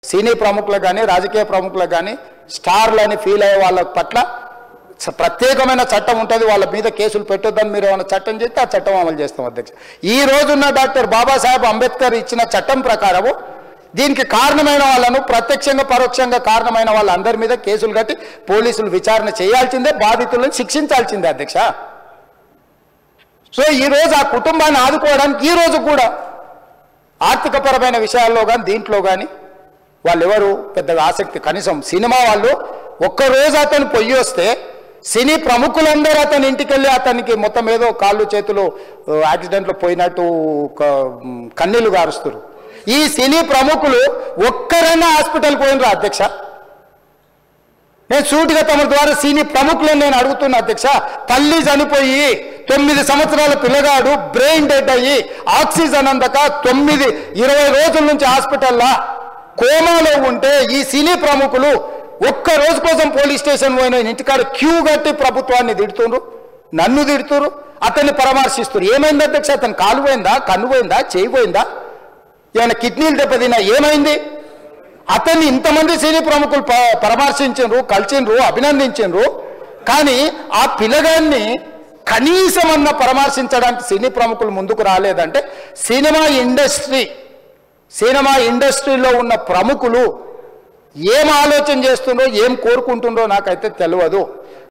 సినీ ప్రముఖులకు కానీ రాజకీయ ప్రముఖులకు కానీ స్టార్లని ఫీల్ అయ్యే వాళ్ళ పట్ల ప్రత్యేకమైన చట్టం ఉంటుంది. వాళ్ళ మీద కేసులు పెట్టొద్దని మీరు ఏమైనా చట్టం చేస్తే ఆ చట్టం అమలు చేస్తాం అధ్యక్ష. ఈ రోజున్న డాక్టర్ బాబాసాహెబ్ అంబేద్కర్ ఇచ్చిన చట్టం ప్రకారము దీనికి కారణమైన వాళ్ళను ప్రత్యక్షంగా పరోక్షంగా కారణమైన వాళ్ళందరి మీద కేసులు కట్టి పోలీసులు విచారణ చేయాల్సిందే, బాధితులను శిక్షించాల్సిందే అధ్యక్ష. సో ఈరోజు ఆ కుటుంబాన్ని ఆదుకోవడానికి ఈ రోజు కూడా ఆర్థికపరమైన విషయాల్లో కానీ దీంట్లో కానీ వాళ్ళు ఎవరు పెద్దగా ఆసక్తి, కనీసం సినిమా వాళ్ళు ఒక్కరోజు అతను పొయ్యి వస్తే సినీ ప్రముఖులందరూ అతని ఇంటికి వెళ్ళి అతనికి మొత్తం ఏదో కాళ్ళు చేతులు యాక్సిడెంట్లో పోయినట్టు కన్నీళ్లు గారుస్తారు. ఈ సినీ ప్రముఖులు ఒక్కరైనా హాస్పిటల్కి పోయినరా అధ్యక్ష? నేను సూటిగా తమ ద్వారా సినీ ప్రముఖులను నేను అడుగుతున్నా అధ్యక్ష. తల్లి చనిపోయి 9 సంవత్సరాల పిల్లగాడు బ్రెయిన్ డెడ్ అయ్యి ఆక్సిజన్ అందక 20 రోజుల నుంచి హాస్పిటల్లో కోమాలో ఉంటే ఈ సినీ ప్రముఖులు ఒక్క రోజు కోసం పోలీస్ స్టేషన్ పోయిన ఇంటికాడ క్యూ కట్టి ప్రభుత్వాన్ని తిడుతున్నారు, నన్ను తిడుతున్నారు, అతన్ని పరామర్శిస్తున్నారు. ఏమైంది అధ్యక్ష? అతను కాలు పోయిందా, కన్ను పోయిందా, చేయి పోయిందా, ఏమైనా కిడ్నీలు దెబ్బతిన్నా, ఏమైంది? అతన్ని ఇంతమంది సినీ ప్రముఖులు పరామర్శించారు, కలిసిండ్రు, అభినందించారు. కానీ ఆ పిల్లగాన్ని కనీసమన్నా పరామర్శించడానికి సినీ ప్రముఖులు ముందుకు రాలేదంటే సినిమా ఇండస్ట్రీలో ఉన్న ప్రముఖులు ఏం ఆలోచన చేస్తుండ్రో, ఏం కోరుకుంటుండ్రో నాకైతే తెలియదు.